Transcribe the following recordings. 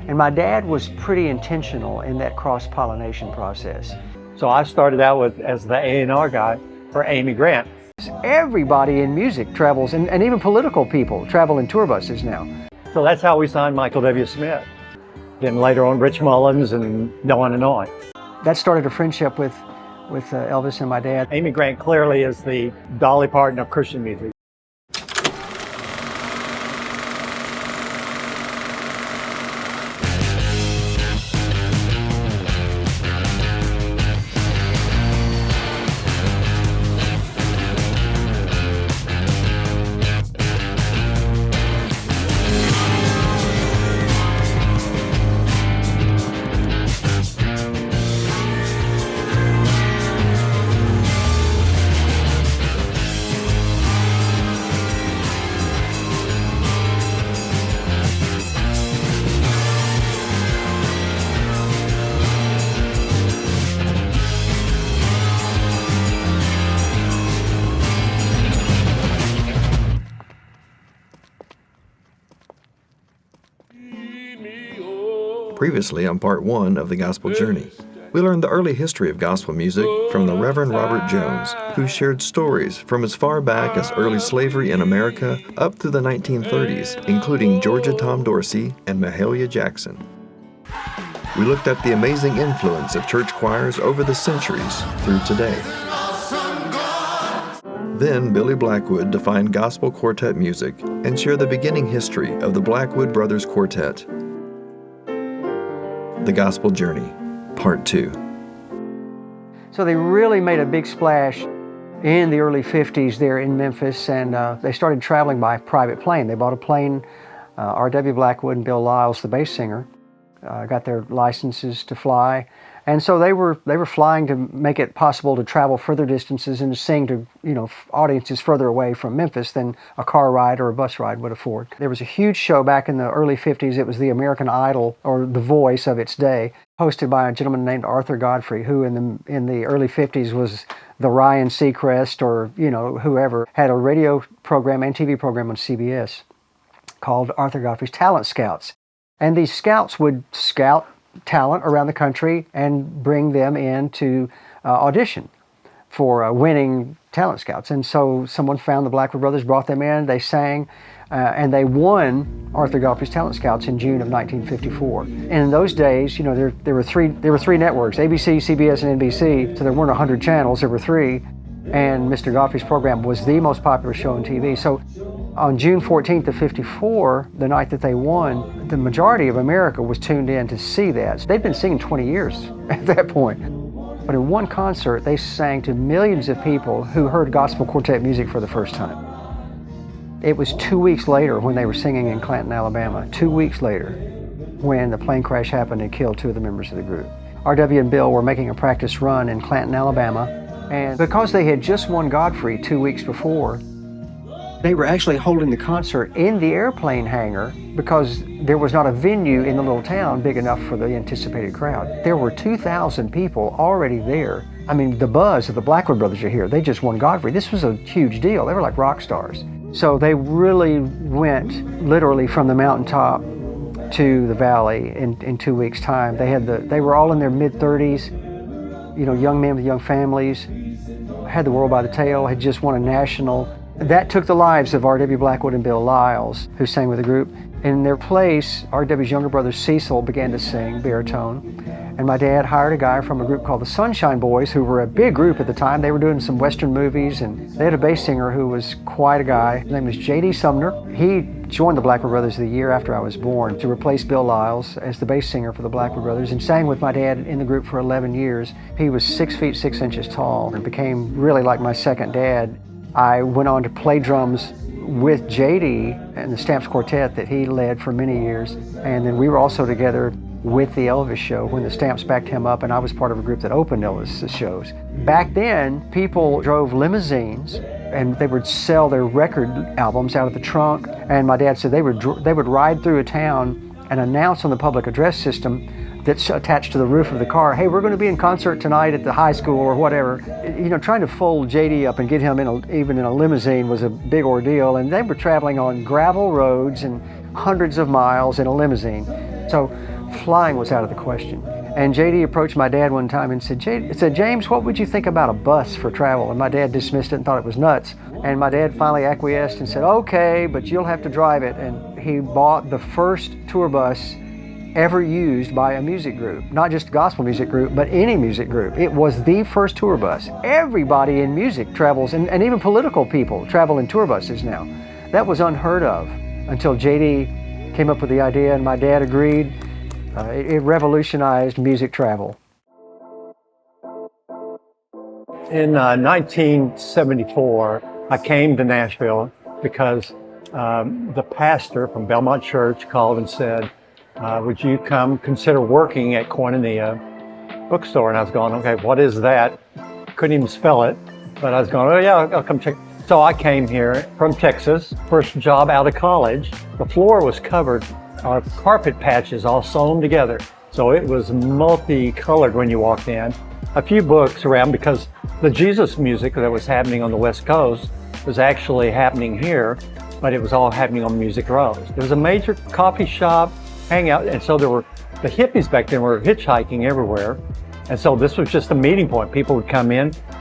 And my dad was pretty intentional in that cross-pollination process. So I started out as the A&R guy for Amy Grant. Everybody in music travels, and even political people travel in tour buses now. So that's how we signed Michael W. Smith. Then later on, Rich Mullins, and on and on. That started a friendship with Elvis and my dad. Amy Grant clearly is the Dolly Parton of Christian music. Previously on part 1 of the Gospel Journey, we learned the early history of gospel music from the Reverend Robert Jones, who shared stories from as far back as early slavery in America up through the 1930s, including Georgia Tom Dorsey and Mahalia Jackson. We looked at the amazing influence of church choirs over the centuries through today. Then Billy Blackwood defined gospel quartet music and shared the beginning history of the Blackwood Brothers Quartet. The Gospel Journey, Part 2. So they really made a big splash in the early 50s there in Memphis, and they started traveling by private plane. They bought a plane, R.W. Blackwood and Bill Lyles, the bass singer, got their licenses to fly. And so they were flying to make it possible to travel further distances and to sing to, audiences further away from Memphis than a car ride or a bus ride would afford. There was a huge show back in the early 50s. It was the American Idol, or The Voice of its day, hosted by a gentleman named Arthur Godfrey, who in the early 50s was the Ryan Seacrest, or whoever, had a radio program and TV program on CBS called Arthur Godfrey's Talent Scouts. And these scouts would scout talent around the country and bring them in to audition for winning talent scouts. And so someone found the Blackwood Brothers, brought them in, they sang, and they won Arthur Godfrey's Talent Scouts in June of 1954. And in those days, there were three networks, ABC, CBS, and NBC, so there weren't 100 channels, there were 3, and Mr. Godfrey's program was the most popular show on TV. So on June 14th of 54, the night that they won, the majority of America was tuned in to see that. So they'd been singing 20 years at that point. But in one concert, they sang to millions of people who heard gospel quartet music for the first time. It was 2 weeks later when they were singing in Clanton, Alabama, 2 weeks later, when the plane crash happened and killed 2 of the members of the group. R.W. and Bill were making a practice run in Clanton, Alabama, and because they had just won Godfrey 2 weeks before, they were actually holding the concert in the airplane hangar because there was not a venue in the little town big enough for the anticipated crowd. There were 2,000 people already there. I mean, the buzz of the Blackwood Brothers are here. They just won Godfrey. This was a huge deal. They were like rock stars. So they really went literally from the mountaintop to the valley in 2 weeks' time. They were all in their mid-30s, young men with young families, had the world by the tail, had just won a national. That took the lives of R.W. Blackwood and Bill Lyles, who sang with the group. In their place, R.W.'s younger brother Cecil began to sing baritone, and my dad hired a guy from a group called the Sunshine Boys, who were a big group at the time. They were doing some Western movies, and they had a bass singer who was quite a guy. His name was J.D. Sumner. He joined the Blackwood Brothers the year after I was born to replace Bill Lyles as the bass singer for the Blackwood Brothers, and sang with my dad in the group for 11 years. He was 6 feet 6 inches tall and became really like my second dad. I went on to play drums with J.D. and the Stamps Quartet that he led for many years. And then we were also together with the Elvis show when the Stamps backed him up, and I was part of a group that opened Elvis' shows. Back then, people drove limousines and they would sell their record albums out of the trunk. And my dad said they would ride through a town and announce on the public address system that's attached to the roof of the car, hey, we're going to be in concert tonight at the high school or whatever. Trying to fold J.D. up and get him even in a limousine was a big ordeal, and they were traveling on gravel roads and hundreds of miles in a limousine. So flying was out of the question. And JD approached my dad one time and said, James, what would you think about a bus for travel? And my dad dismissed it and thought it was nuts. And my dad finally acquiesced and said, okay, but you'll have to drive it. And he bought the first tour bus ever used by a music group, not just a gospel music group, but any music group. It was the first tour bus. Everybody in music travels, and even political people travel in tour buses now. That was unheard of until JD came up with the idea and my dad agreed. It revolutionized music travel. In 1974, I came to Nashville because the pastor from Belmont Church called and said, would you come consider working at Koinonia bookstore? And I was going, okay, what is that? Couldn't even spell it, but I was going, oh yeah, I'll come check. So I came here from Texas, first job out of college. The floor was covered, carpet patches all sewn together. So it was multicolored when you walked in. A few books around because the Jesus music that was happening on the West Coast was actually happening here, but it was all happening on Music Row. There was a major coffee shop, hangout, and so there were, the hippies back then were hitchhiking everywhere. And so this was just a meeting point. People would come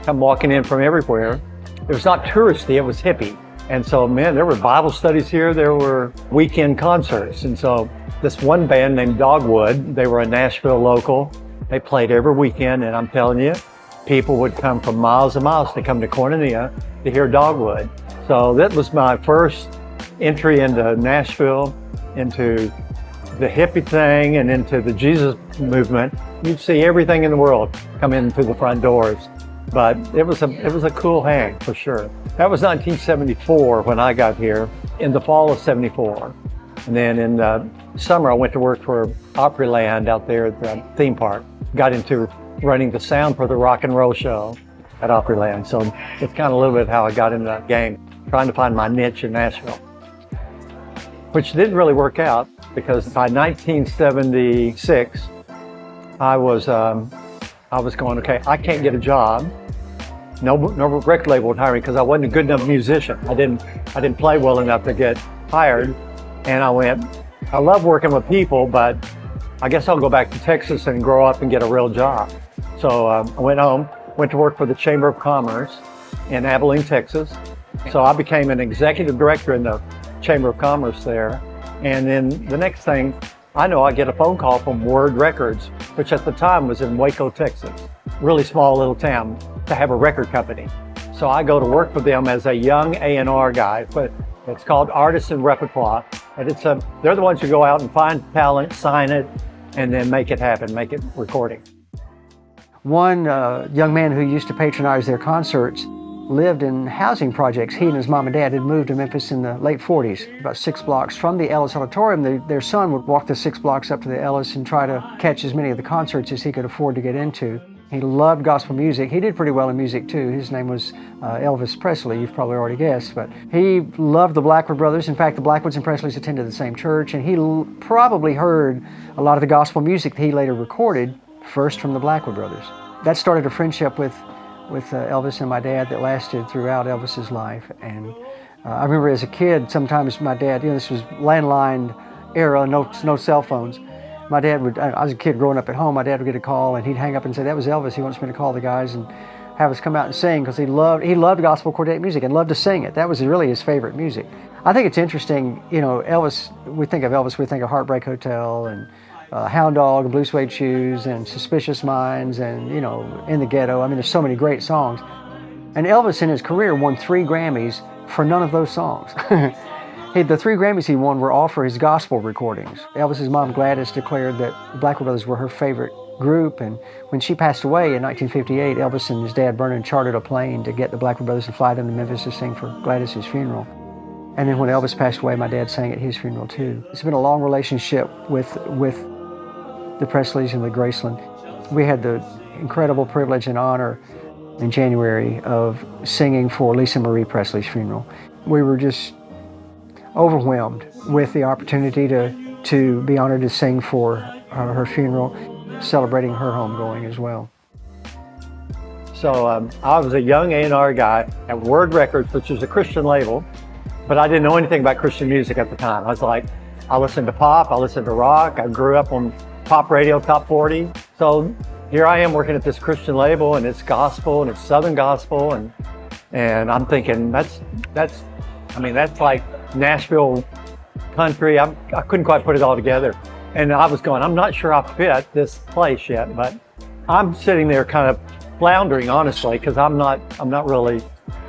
walking in from everywhere. It was not touristy, it was hippie. And so, man, there were Bible studies here, there were weekend concerts. And so this one band named Dogwood, they were a Nashville local. They played every weekend, and I'm telling you, people would come from miles and miles to come to Koinonia to hear Dogwood. So that was my first entry into Nashville, into the hippie thing and into the Jesus movement. You'd see everything in the world come in through the front doors. But it was a cool hang for sure. That was 1974 when I got here, in the fall of '74. And then in the summer, I went to work for Opryland out there at the theme park. Got into running the sound for the rock and roll show at Opryland. So it's kind of a little bit how I got into that game, trying to find my niche in Nashville, which didn't really work out because by 1976, I was going, okay, I can't get a job. No record label would hire me because I wasn't a good enough musician. I didn't play well enough to get hired. And I went, I love working with people, but I guess I'll go back to Texas and grow up and get a real job. So I went home, went to work for the Chamber of Commerce in Abilene, Texas. So I became an executive director in the Chamber of Commerce there. And then the next thing I know, I get a phone call from Word Records, which at the time was in Waco, Texas, really small little town, to have a record company. So I go to work for them as a young A&R guy, but it's called Artists and Repertoire. And they're the ones who go out and find talent, sign it, and then make it happen, make it recording. One young man who used to patronize their concerts lived in housing projects. He and his mom and dad had moved to Memphis in the late 40s, about 6 blocks from the Ellis Auditorium. Their son would walk the 6 blocks up to the Ellis and try to catch as many of the concerts as he could afford to get into. He loved gospel music. He did pretty well in music too. His name was Elvis Presley, you've probably already guessed, but he loved the Blackwood Brothers. In fact, the Blackwoods and Presleys attended the same church, and he probably heard a lot of the gospel music that he later recorded first from the Blackwood Brothers. That started a friendship with Elvis and my dad that lasted throughout Elvis's life. And I remember as a kid, sometimes my dad, this was landline era, no cell phones. My dad would, I was a kid growing up at home, my dad would get a call and he'd hang up and say, that was Elvis, he wants me to call the guys and have us come out and sing, because he loved gospel quartet music and loved to sing it. That was really his favorite music. I think it's interesting, Elvis, we think of Heartbreak Hotel and Hound Dog and Blue Suede Shoes and Suspicious Minds and, In the Ghetto. I mean, there's so many great songs. And Elvis in his career won 3 Grammys for none of those songs. The 3 Grammys he won were all for his gospel recordings. Elvis's mom Gladys declared that the Blackwood Brothers were her favorite group, and when she passed away in 1958, Elvis and his dad Vernon chartered a plane to get the Blackwood Brothers and fly them to Memphis to sing for Gladys's funeral. And then when Elvis passed away, my dad sang at his funeral too. It's been a long relationship with the Presleys and with Graceland. We had the incredible privilege and honor in January of singing for Lisa Marie Presley's funeral. We were just overwhelmed with the opportunity to be honored to sing for her funeral, celebrating her homegoing as well. So I was a young A&R guy at Word Records, which is a Christian label, but I didn't know anything about Christian music at the time. I listened to pop, I listened to rock, I grew up on pop radio top 40. So here I am working at this Christian label, and it's gospel and it's Southern gospel, and I'm thinking that's like Nashville country. I couldn't quite put it all together, and I was going, I'm not sure I fit this place yet, but I'm sitting there kind of floundering, honestly, because I'm not really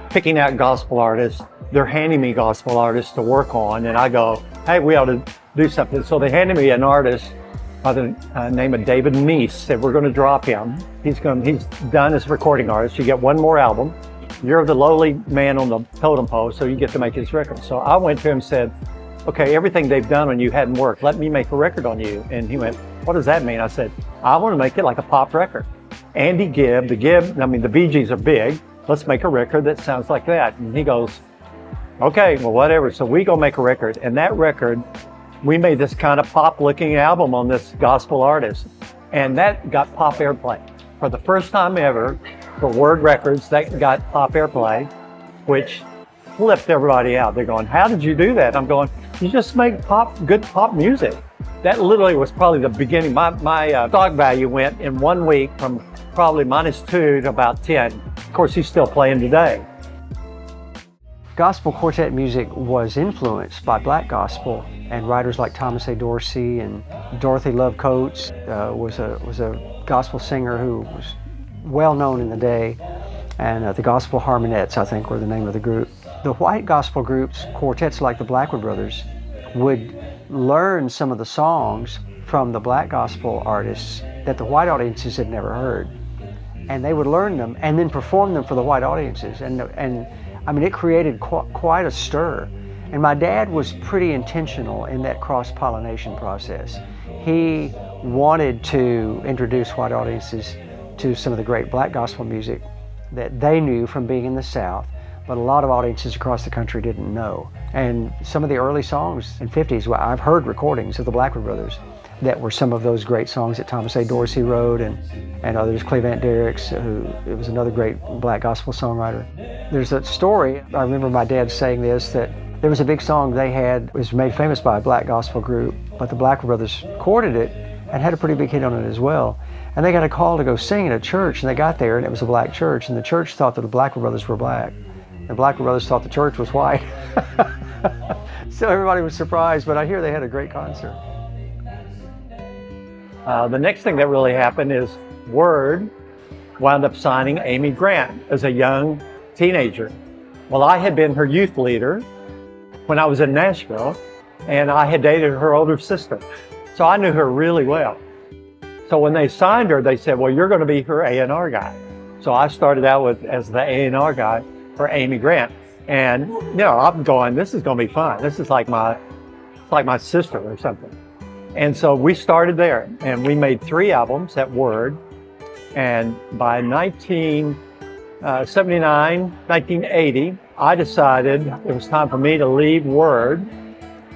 picking out gospel artists. They're handing me gospel artists to work on, and I go, hey, we ought to do something. So they handed me an artist by the name of David Meese. Said, we're going to drop him. He's done as a recording artist. You get one more album. You're the lowly man on the totem pole, so you get to make his record. So I went to him and said, okay, everything they've done on you hadn't worked. Let me make a record on you. And he went, what does that mean? I said, I want to make it like a pop record. Andy Gibb, the Bee Gees are big. Let's make a record that sounds like that. And he goes, okay, well, whatever. So we go make a record. And that record, we made this kind of pop-looking album on this gospel artist. And that got pop airplay. For the first time ever, for Word Records, that got pop airplay, which flipped everybody out. They're going, how did you do that? I'm going, you just make good pop music. That literally was probably the beginning. My stock value went in 1 week from probably -2 to about 10. Of course, he's still playing today. Gospel quartet music was influenced by black gospel, and writers like Thomas A. Dorsey and Dorothy Love Coates was a gospel singer who was well known in the day, and the Gospel Harmonettes, I think, were the name of the group. The white gospel groups, quartets like the Blackwood Brothers, would learn some of the songs from the black gospel artists that the white audiences had never heard, and they would learn them and then perform them for the white audiences, and I mean, it created quite a stir. And my dad was pretty intentional in that cross-pollination process. He wanted to introduce white audiences to some of the great black gospel music that they knew from being in the South, but a lot of audiences across the country didn't know. And some of the early songs in the 50s, well, I've heard recordings of the Blackwood Brothers that were some of those great songs that Thomas A. Dorsey wrote, and others, Clevant Derricks, who was another great black gospel songwriter. There's a story, I remember my dad saying this, that there was a big song they had, it was made famous by a black gospel group, but the Blackwood Brothers recorded it and had a pretty big hit on it as well. And they got a call to go sing at a church, and they got there and it was a black church, and the church thought that the Blackwood Brothers were black. The Blackwood Brothers thought the church was white. So everybody was surprised, but I hear they had a great concert. The next thing that really happened is Word wound up signing Amy Grant as a young teenager. Well, I had been her youth leader when I was in Nashville, and I had dated her older sister. So I knew her really well. So when they signed her, they said, well, you're going to be her A&R guy. So I started out as the A&R guy for Amy Grant. And, you know, I'm going, this is going to be fun. This is like my sister or something. And so we started there, and we made 3 albums at Word. And by 1979, 1980, I decided it was time for me to leave Word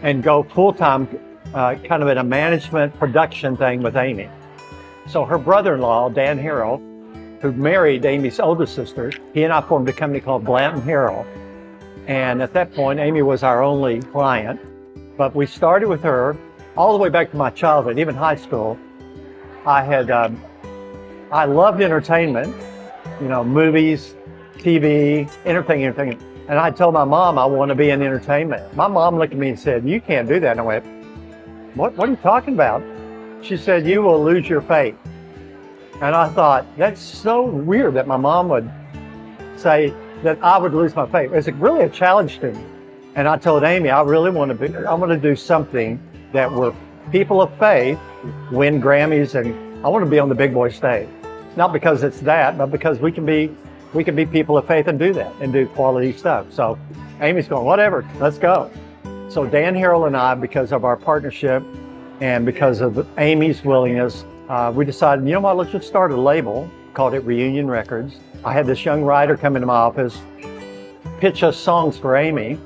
and go full-time, kind of in a management production thing with Amy. So her brother-in-law, Dan Harrell, who married Amy's older sister, he and I formed a company called Blanton Harrell. And at that point, Amy was our only client. But we started with her all the way back to my childhood, even high school. I loved entertainment, you know, movies, TV, anything. And I told my mom I want to be in entertainment. My mom looked at me and said, you can't do that. And I went, what are you talking about? She said, you will lose your faith. And I thought, that's so weird that my mom would say that I would lose my faith. It's really a challenge to me. And I told Amy, I want to do something that where people of faith win Grammys, and I want to be on the big boy stage. Not because it's that, but because we can be people of faith and do that and do quality stuff. So Amy's going, whatever, let's go. So Dan Harrell and I, because of our partnership and because of Amy's willingness, we decided, you know what, let's just start a label, called it Reunion Records. I had this young writer come into my office, pitch us songs for Amy,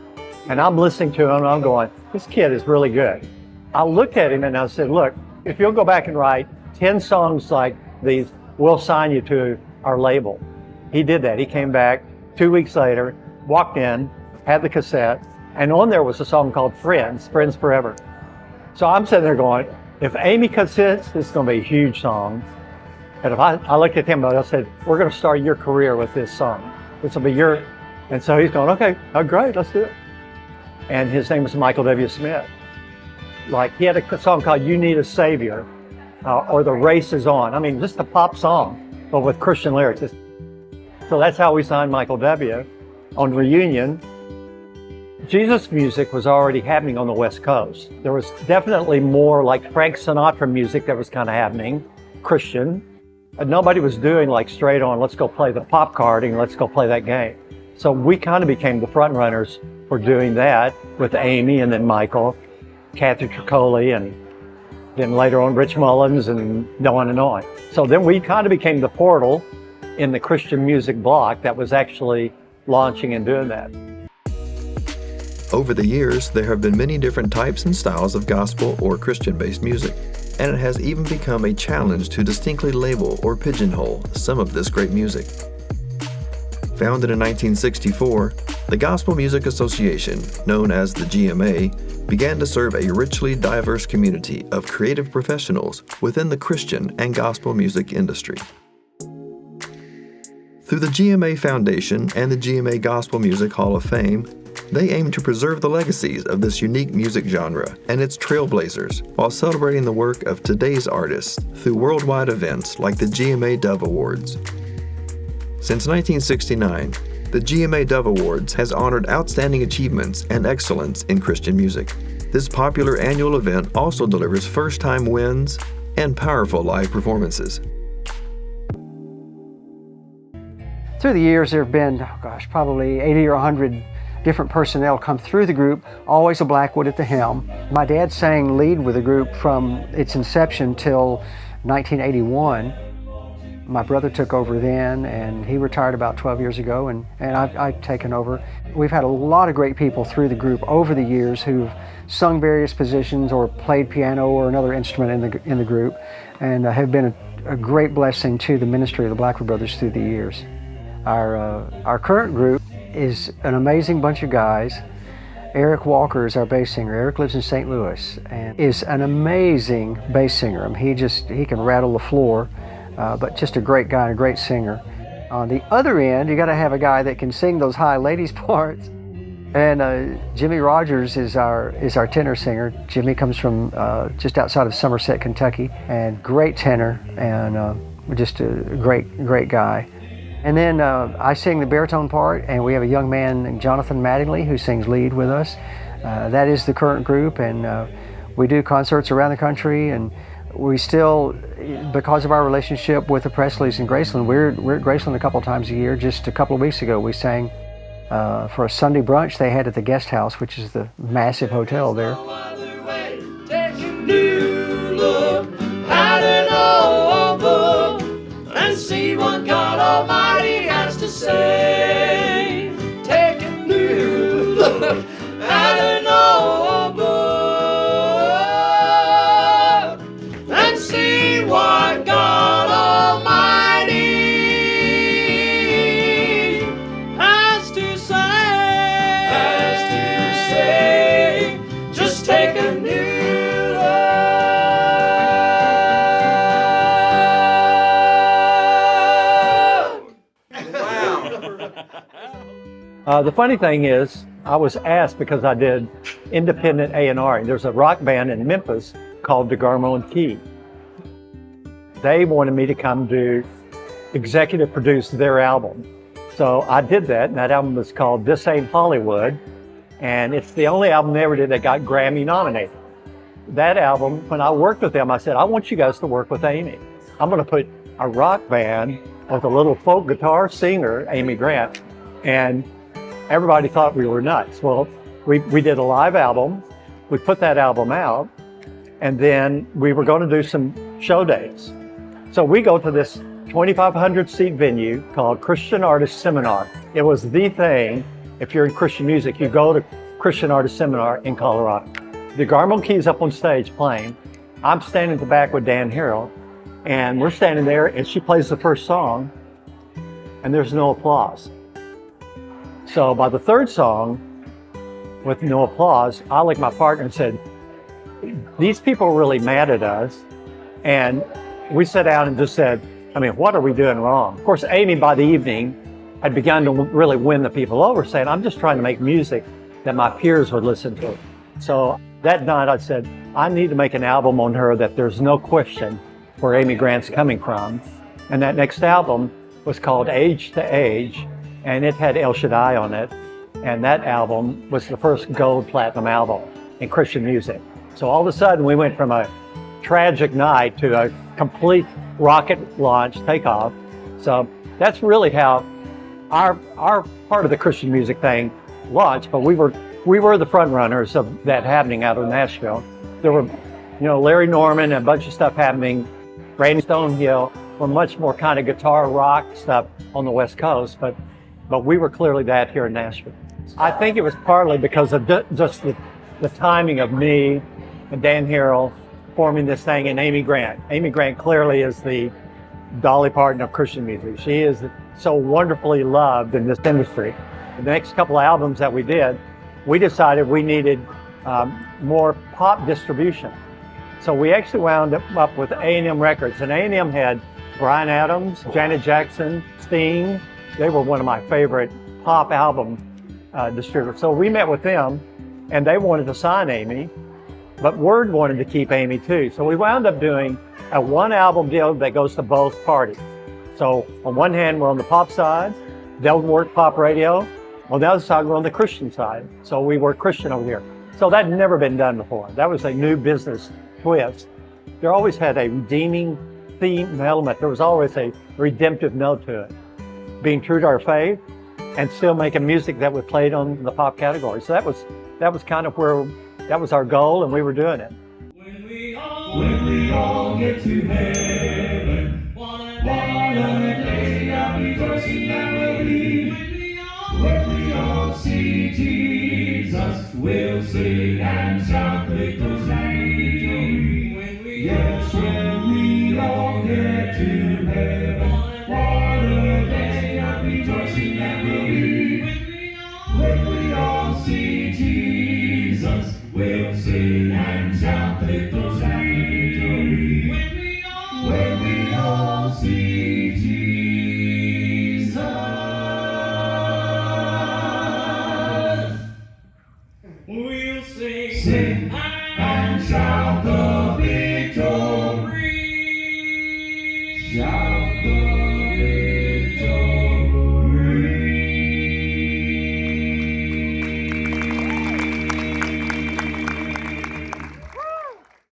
and I'm listening to him and I'm going, this kid is really good. I looked at him and I said, look, if you'll go back and write 10 songs like these, we'll sign you to our label. He did that. He came back 2 weeks later, walked in, had the cassette, and on there was a song called Friends Forever. So I'm sitting there going, if Amy cuts this is going to be a huge song. And if I looked at him and I said, we're going to start your career with this song. This will be your, and so he's going, okay, oh, great, let's do it. And his name was Michael W. Smith. Like, he had a song called You Need a Savior, or The Race Is On. I mean, just a pop song, but with Christian lyrics. So that's how we signed Michael W. On Reunion. Jesus music was already happening on the West Coast. There was definitely more like Frank Sinatra music that was kind of happening, Christian. And nobody was doing like straight on, let's go play the pop card and let's go play that game. So we kind of became the front runners for doing that with Amy and then Michael, Kathy Tricoli, and then later on Rich Mullins and on and on. So then we kind of became the portal in the Christian music block that was actually launching and doing that. Over the years, there have been many different types and styles of gospel or Christian-based music, and it has even become a challenge to distinctly label or pigeonhole some of this great music. Founded in 1964, the Gospel Music Association, known as the GMA, began to serve a richly diverse community of creative professionals within the Christian and gospel music industry. Through the GMA Foundation and the GMA Gospel Music Hall of Fame, they aim to preserve the legacies of this unique music genre and its trailblazers while celebrating the work of today's artists through worldwide events like the GMA Dove Awards. Since 1969, the GMA Dove Awards has honored outstanding achievements and excellence in Christian music. This popular annual event also delivers first-time wins and powerful live performances. Through the years, there have been, probably 80 or 100 different personnel come through the group, always a Blackwood at the helm. My dad sang lead with the group from its inception till 1981. My brother took over then, and he retired about 12 years ago, and I've taken over. We've had a lot of great people through the group over the years who've sung various positions or played piano or another instrument in the group, and have been a great blessing to the ministry of the Blackwood Brothers through the years. Our current group is an amazing bunch of guys. Eric Walker is our bass singer. Eric lives in St. Louis and is an amazing bass singer. I mean, he can rattle the floor, but just a great guy and a great singer. On the other end, you got to have a guy that can sing those high ladies parts. And Jimmy Rogers is our tenor singer. Jimmy comes from just outside of Somerset, Kentucky, and great tenor and just a great guy. And then I sing the baritone part, and we have a young man named Jonathan Mattingly who sings lead with us. That is the current group, and we do concerts around the country, and we still, because of our relationship with the Presleys in Graceland, we're at Graceland a couple times a year. Just a couple of weeks ago, we sang for a Sunday brunch they had at the Guest House, which is the massive hotel there. And see what God Almighty has to say. Take a new look at an old book and see what God Almighty has to say. Just take a new The funny thing is, I was asked because I did independent A&R, and there's a rock band in Memphis called DeGarmo and Key. They wanted me to come do executive produce their album. So I did that, and that album was called This Ain't Hollywood, and it's the only album they ever did that got Grammy nominated. That album, when I worked with them, I said, I want you guys to work with Amy. I'm going to put a rock band with a little folk guitar singer, Amy Grant, and everybody thought we were nuts. Well, we did a live album. We put that album out, and then we were going to do some show dates. So we go to this 2,500 seat venue called Christian Artist Seminar. It was the thing. If you're in Christian music, you go to Christian Artist Seminar in Colorado. DeGarmo Key's up on stage playing. I'm standing at the back with Dan Harrell, and we're standing there, and she plays the first song, and there's no applause. So by the third song, with no applause, I looked at my partner and said, these people were really mad at us. And we sat down and just said, I mean, what are we doing wrong? Of course, Amy, by the evening, had begun to really win the people over, saying, I'm just trying to make music that my peers would listen to. So that night I said, I need to make an album on her that there's no question where Amy Grant's coming from. And that next album was called Age to Age, and it had El Shaddai on it. And that album was the first gold platinum album in Christian music. So all of a sudden we went from a tragic night to a complete rocket launch takeoff. So that's really how our part of the Christian music thing launched, but we were the front runners of that happening out of Nashville. There were, Larry Norman and a bunch of stuff happening. Randy Stonehill were much more kind of guitar rock stuff on the West Coast, but we were clearly that here in Nashville. I think it was partly because of just the timing of me and Dan Harrell forming this thing, and Amy Grant. Amy Grant clearly is the Dolly Parton of Christian music. She is so wonderfully loved in this industry. The next couple of albums that we did, we decided we needed more pop distribution. So we actually wound up with A&M Records, and A&M had Bryan Adams, Janet Jackson, Sting. They were one of my favorite pop album distributors. So we met with them, and they wanted to sign Amy, but Word wanted to keep Amy too. So we wound up doing a one album deal that goes to both parties. So on one hand, we're on the pop side, they'll work pop radio. On the other side, we're on the Christian side. So we work Christian over here. So that had never been done before. That was a new business twist. There always had a redeeming theme element. There was always a redemptive note to it. Being true to our faith and still making music that was played on the pop category. So that was kind of where, that was our goal, and we were doing it. When we all get to heaven, what a day of rejoicing that will be. When we all see Jesus, we'll sing.